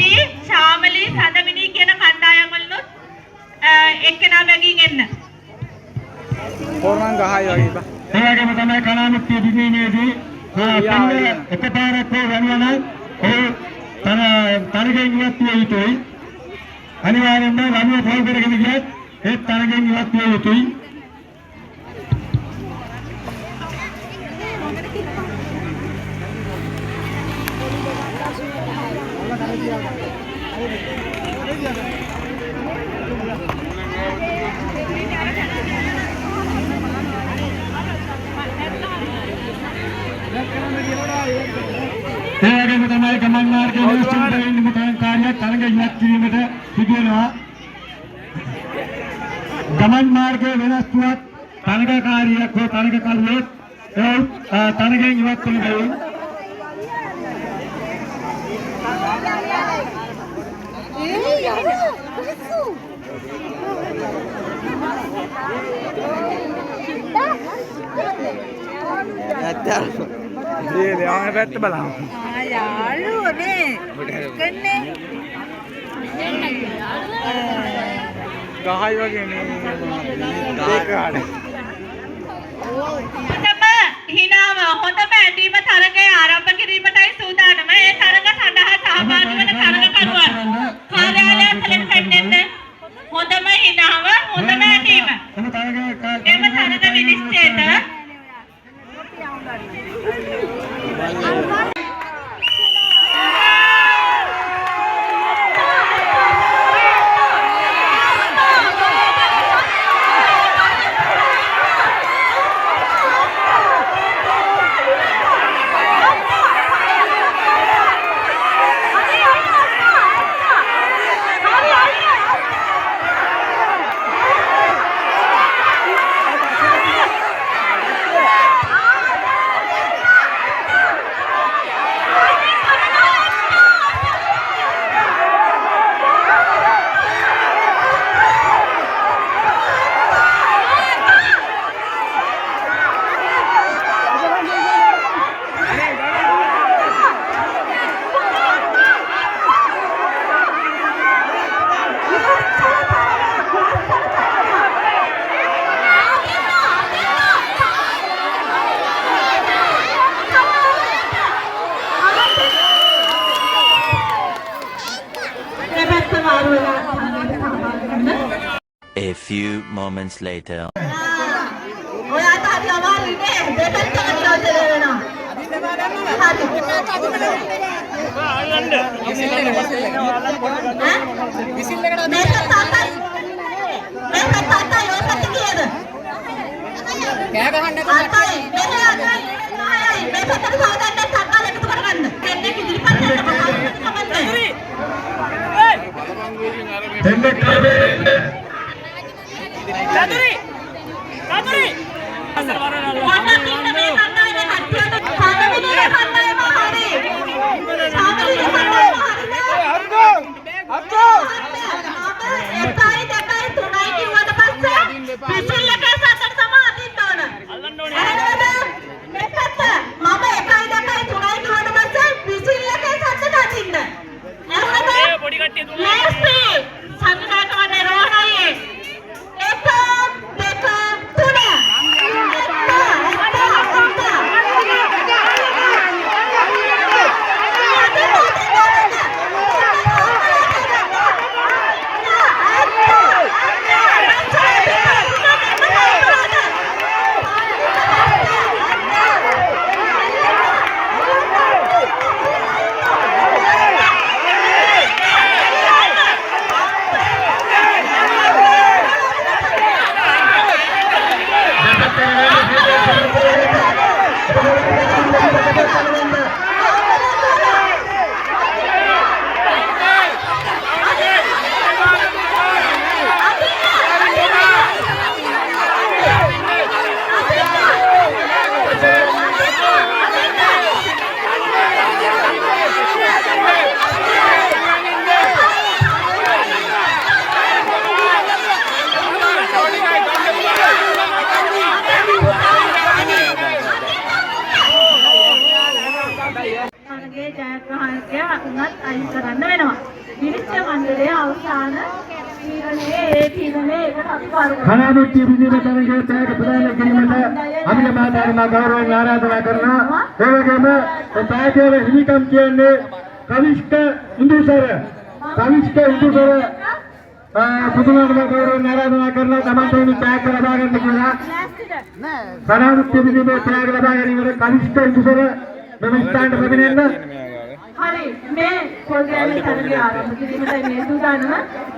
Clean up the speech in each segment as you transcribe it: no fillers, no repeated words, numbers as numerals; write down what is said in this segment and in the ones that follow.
ප්‍රීති ශාමලි සඳමිනී කියන කණ්ඩායම් වලුත් එක්කෙනා බැගින් එන්න. පොරණන් ගහයි වගේ බා. ඒ වගේම තමයි කලාමුක්තිය දිනේදී එකපාරක් වෙනවා ඒ තරගෙන් ඉවත් විය යුතුයි. අනිවාර්යෙන්ම රණුව පහු කරගෙන ගියත් ඒ තරගෙන් ඉවත් විය යුතුයි. ඒ වගේම තමයි ගමන් මාර්ගයේ නිශ්චිතයෙන් නිමතයන් කාර්යය තරඟ ඉවත් කිරීමට සිදු වෙනවා. ගමන් මාර්ගයේ වෙනස් වුවත් තරඟකාරියක් හෝ තරඟකරුවෙක් තරඟෙන් ඉවත් වෙන බැවින් දේ ආන පැත්ත බලන්න. යාළුවනේ කන්නේ ගහයි වගේ නේ. ඒකාඩ. හොඳම හිනාව හොඳම ඇඳීම තරගය ආරම්භ කිරීමටයි සූදානම. ඒ තරග සඳහා සහභාගී වන තරගකරුවන් කාර්යාලය ඇතුළට පැමිණෙන්න. හොඳම හිනාව හොඳම ඇඳීම. එම තරග විනිශ්චයට A few moments later. ඔයාට හරි අමාරුයි නේ දෙපැත්තකට යොදලා වෙනවා. හරි. ජයග්‍රහණය උනත් අයින් කරන්න වෙනවා. විනිශ්චය මණ්ඩලයේ අවසාන තීරණයේ ඒ තීරණය එකට අපි පාරු කලාමුක්තිය විදිහට තරගයේ තෑග ප්‍රදානය කිරීමට අමිල මහතාට මා ගෞරවයෙන් ආරාධනා කරනවා. ඒ වගේම තෑගයේ හිමිකම් කියන්නේ කවිෂ්ක ඉන්දුසර පුදුමාන ගෞරවයෙන් ආරාධනා කරනවා. තමන්ට මේ තෑග ලබා ගන්න කියලා. කලාමුක්තිය විදිහට තෑග ලබා ගැනීමට කවිෂ්ක ඉන්දුසර මෙම ස්ථානට පැමිණෙන්න. හරි මේ පොල්ගෑමේ තරගය ආරම්භ කිරීමටයි මේ සූදානම.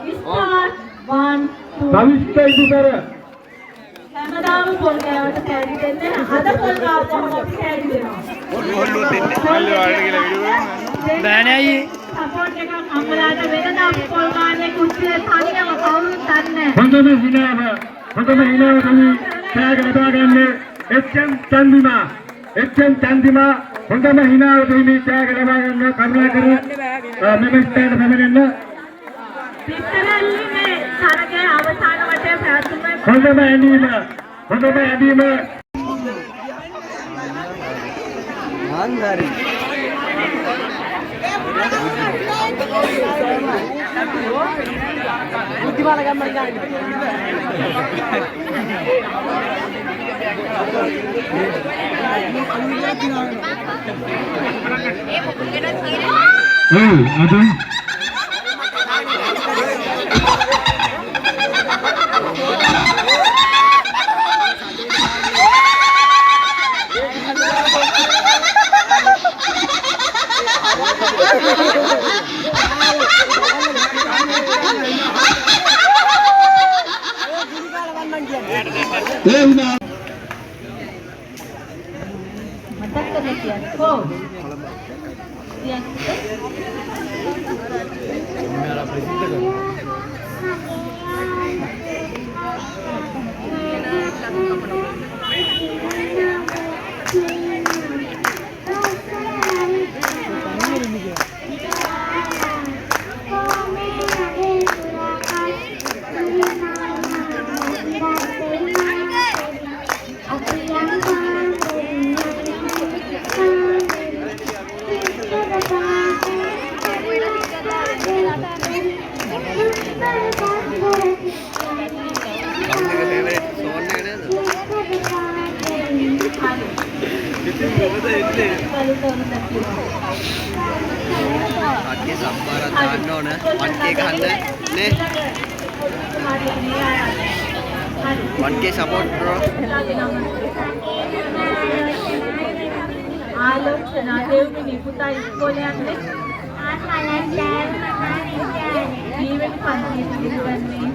ස්ටාර්ට් 1 2 කවිෂ්ක ඉන්දුසර හැමදාම පොල්ගෑවට කැරි දෙන්නේ. අද පොල්ගාවට අපි කැරි දෙනවා. ඔල්ලු දෙන්නේ. ඔල්ලු වලට කියලා විදිහට බෑනේ අයියේ. සපෝට් එකක් අම්මලාට වෙනදා පොල්ගානේ කුස්සියේ තනියම කවුරුත් දන්නේ නැහැ. හොඳම හිනාව තමයි තෑග ලබා ගන්නේ එච්.එම්. චන්දිමා හොඳම හිනාව දෙමි තෑග ලබා ගන්න කරුණාකර මෙම ස්ථානට පැමිණෙන්න. පිටරල්ලි මේ තරගයේ අවසාන වටේ පැවැත්වුණේ හොඳම ඇඳීම ආන්දරි බුද්ධිමාන ගම්මන ගානේ අද One support bro. ආලෝචනා දෙව්මිනි පුතා ඉස්කෝලේ යන්නේ. ජීවෙන් පන්තියට ගිහුවන්නේ.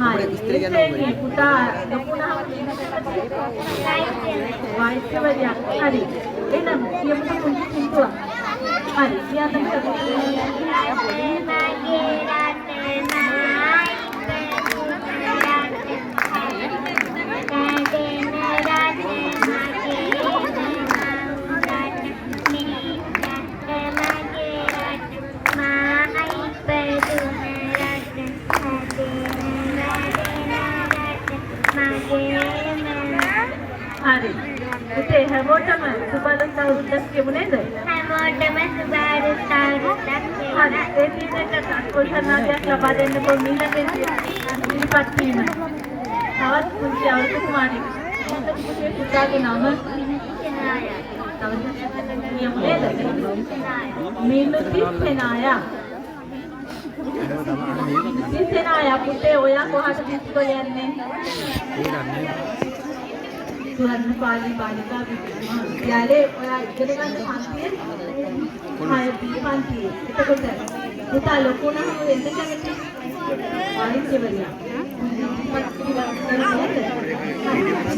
හරි පුතා ලොකුනහම වෛද්‍යවරියක් හරි එහෙනම් කියමු පුංචි සිතුවා හරි කියන්න හරි පුතේ හැමෝටම සුබලස් අවුරුද්දක් කියමු නේද හැමෝටම සුබ අවුරුද්දක් හරි ඒ දිනකට අත්කොෂනාදයක් ලබා දෙන්නකෝ මීළඟ ඉතිපත් වීම තවත් පුංචි අවුරුදු කුමාරයෙක් පුතේ පුතාගේ නම කියමු නේද මිනුති සෙනායා පුතේ ඔයා කොහාටද ඉස්කෝලේ යන්නේ සුවර්ණ පාලි බාලිකා විද්‍යාලයේ ඔයා ඉගෙන ගන්න පන්තියේ පන්තියේ එතකොට පුතා ලොකු නම් වෙන්න කැමති වෛද්‍යවරියක්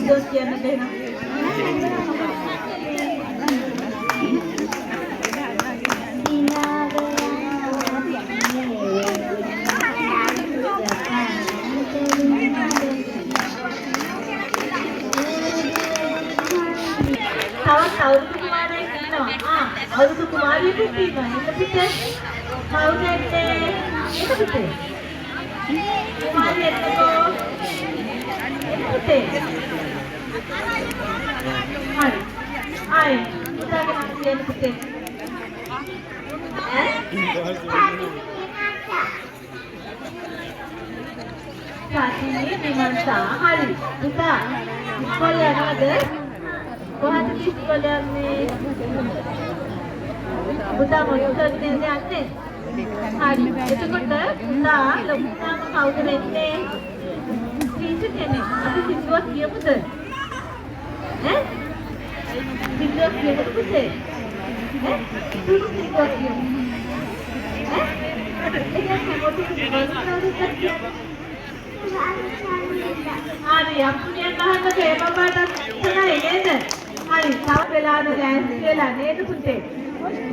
දොස් කියන්න දෙන්න අවුරුදු කුමාරයෙක් ඉන්නවා. අවුරුදු කුමාරියෙකුත් ඉන්නවා. ඒක පිටේ. කවුද එන්නේ? ඒක පිටේ. කුමාරියෙක් එක්කෝ. ඒක පිටේ. හරි. ආයේ පුතාගේ නම කියන්න පිටේ. සාතිනේ විමර්ශා හරි පුතා ඉස්කෝලේ යනවද කොහොමද ඉස්කෝලේ යන්නේ පුතා මොකටද යන්නේ හරි එතකොට පුතා ලොකුම කවුද වෙන්නේ සීසු කෙනෙක් අපි සිතුවක් කියමුද සිතුවක් කියමුද පුතේ සිතුවක් කියමු හරි අපුණිය කහන්න තේමපාට තමයි නේද? හරි තව වෙලාවක ඩෑන්ස් කියලා නේද පුතේ?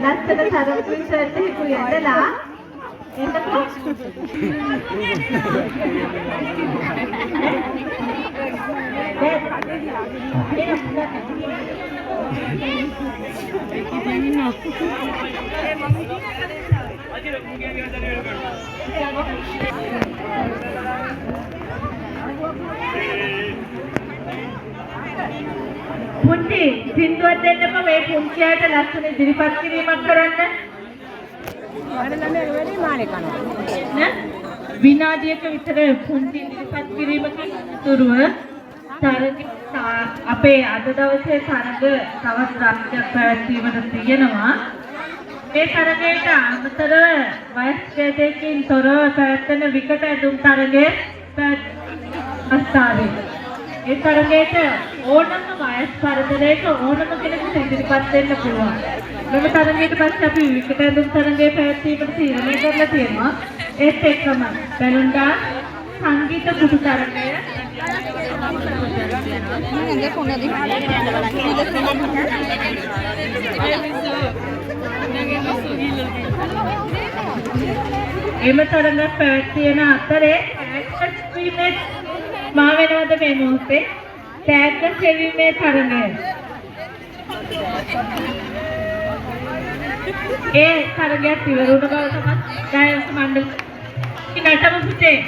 ලස්සන සරපුයි සර්ට් එකකුයි ඇඳලා එන්නකෝ. පුංචි සින්දුවක් දෙන්නකෝ මේ පුංචියට ලස්සන ඉදිරිපත් කිරීමක් කරන්න. විනාඩියක විතර පුංචි ඉදිරිපත් කිරීමකින් තුරුව අපේ අද දවසේ තරග තවත් රාජ්‍යයක් පැවැත්වීමට තියෙනවා. මේ තරගයට අමතරව වයස් භේදයකින් තොරව පැවැත්වෙන විකට ඇඳුම් තරගය අස්ථාවේ. ඒ තරගයට ඕනම වයස් පරතරයක ඕනම කෙනෙකුට ඉදිරිපත් වෙන්න පුළුවන්. මෙම තරගයට පස්සේ අපි විකට ඇඳුම් තරගය පැවැත්වීමට තීරණය කරලා තියෙනවා. ඒත් එක්කම බැලුන් ඩාන්ස්, සංගීත පුටු තරගය එම තරගයක් පැවැත්වෙන අතරේ ඇක්ටර්ස්වීමේ මා වෙනවද මේ මොහොතේ තෑග්ග සෙවීමේ තරගය. ඒ තරගයක් ඉවර වුණ බව තමයි ඩයස් මණ්ඩල නටම පුතේ.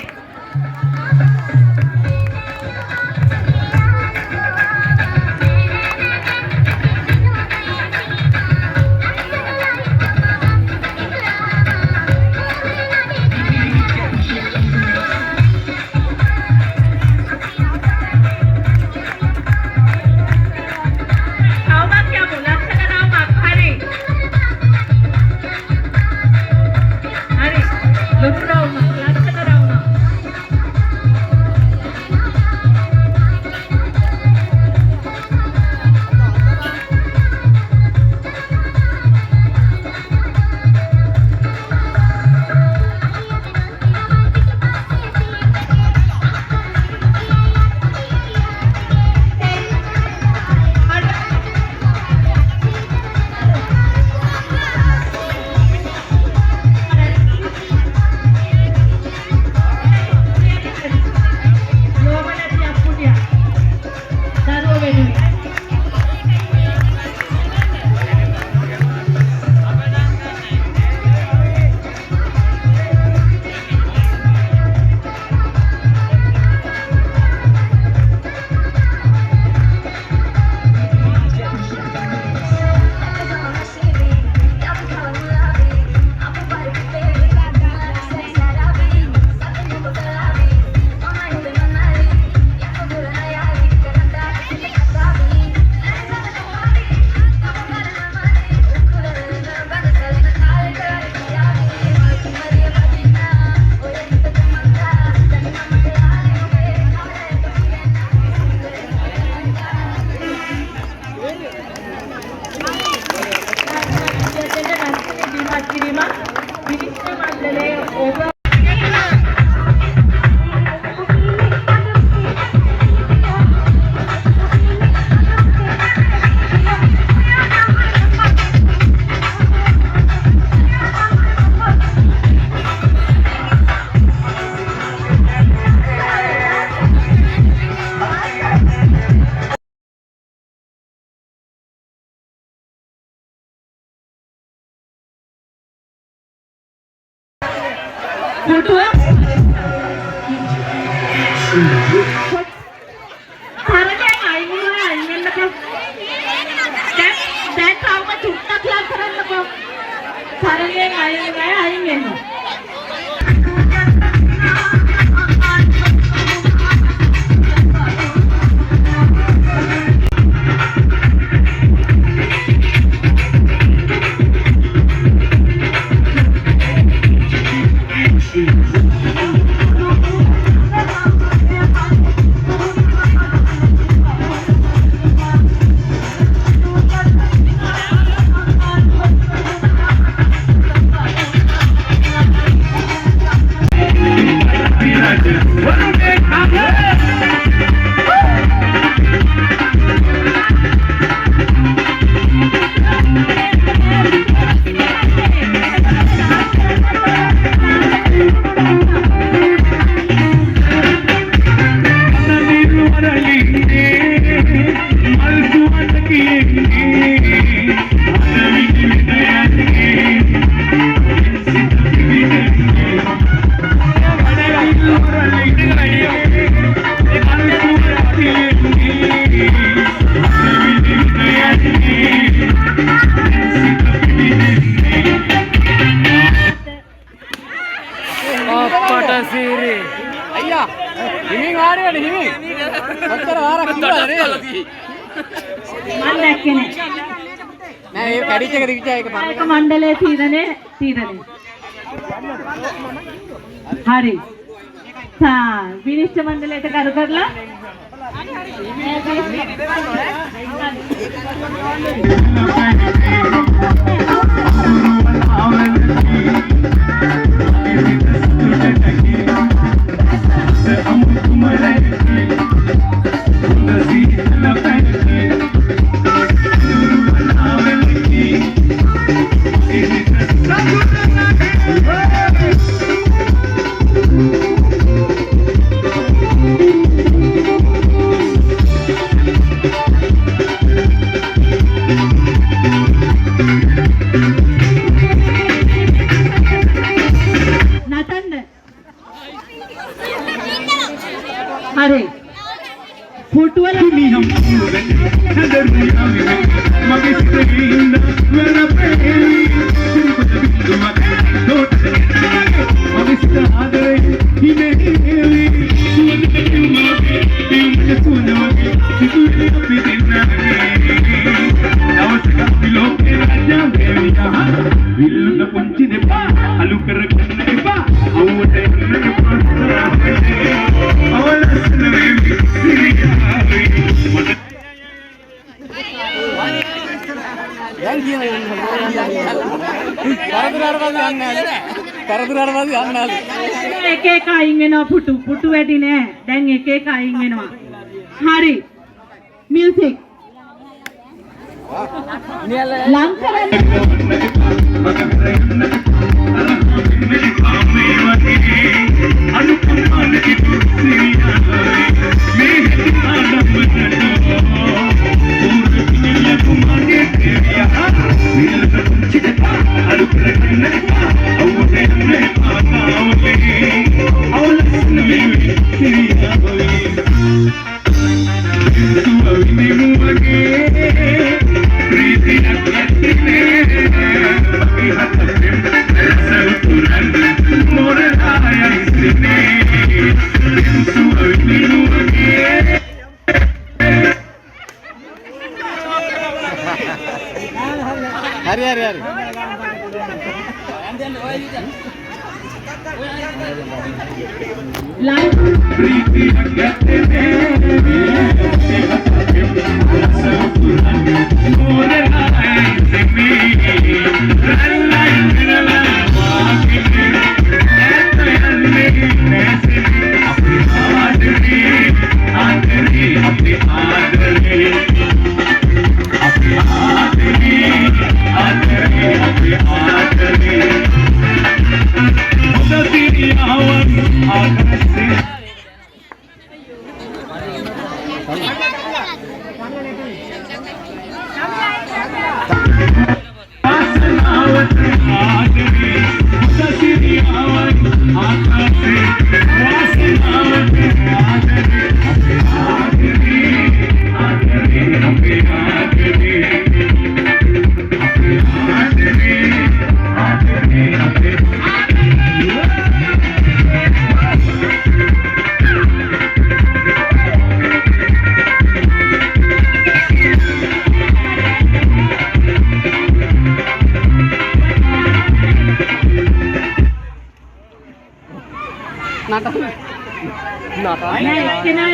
තරගෙන් අයින් වෙනවා. ඒක මණ්ඩලයේ තීරණය. හරි. විනිශ්චය මණ්ඩලයට කරු කරලා हरे फुटवल एक एक අයින් වෙනවා පුටු වැඩි නෑ දැන් එක එක අයින් වෙනවා හරි මියුසික් ලං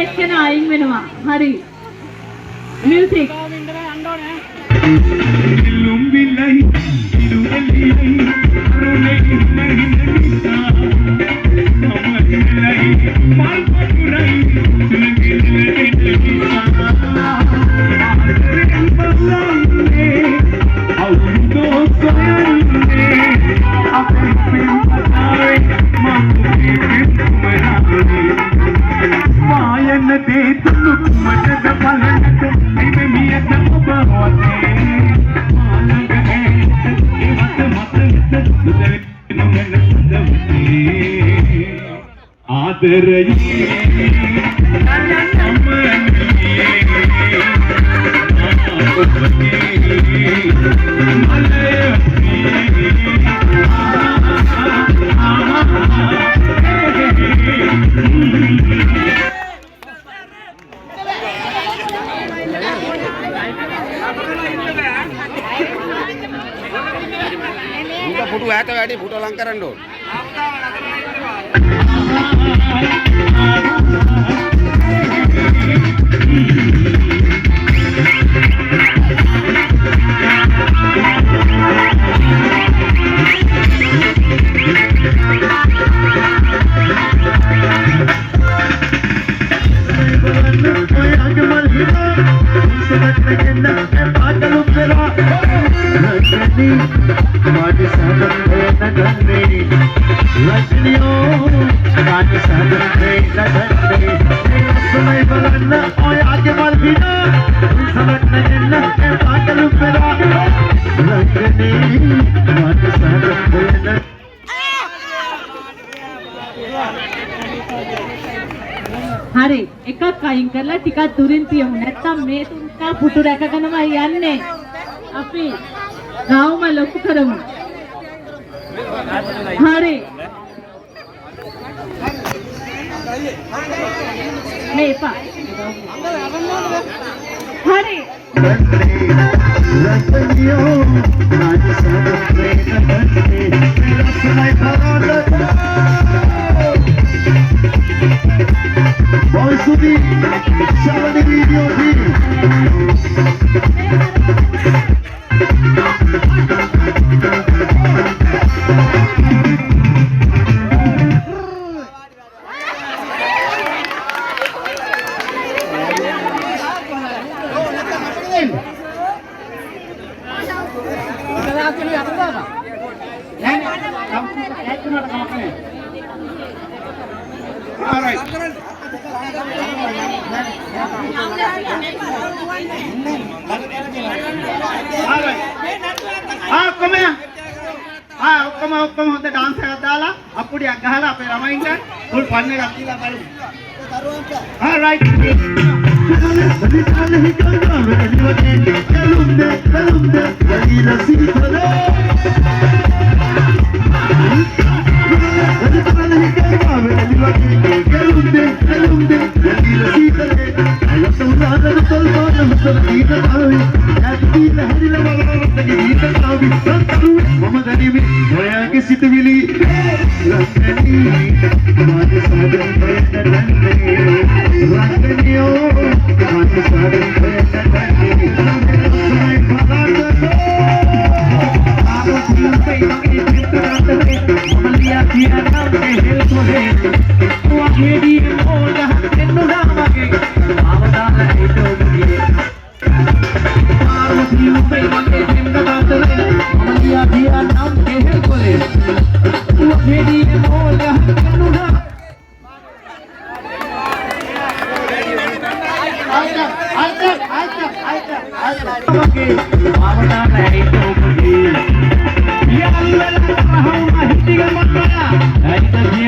එක්කෙනා අයින් වෙනවා. හරි. මියුසික්. පුටු ඈත වැඩි පුටු ලං කරන්න ඕන. හරි එකක් අයින් කරලා ටිකක් දුරින් තියමු. නැත්තම් මේ තුන්කා පුටු රැකගෙනමයි යන්නේ. අපි ගාවම ලොකු කරමු. හරි. මේ පා. හරි. Sudi, siapa di video ini? ඔක්කොම හොඳ ඩාන්ස් එකක් දාලා අප්පුඩියක් ගහලා අපේ ළමයින්ට ෆුල් ෆන් එකක් දීලා බලමු. All right. Ya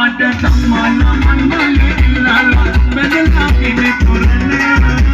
මට සම්මාන මන්නලේ ඉල්ලලා බැඳලා ඉන්නේ තුරනේ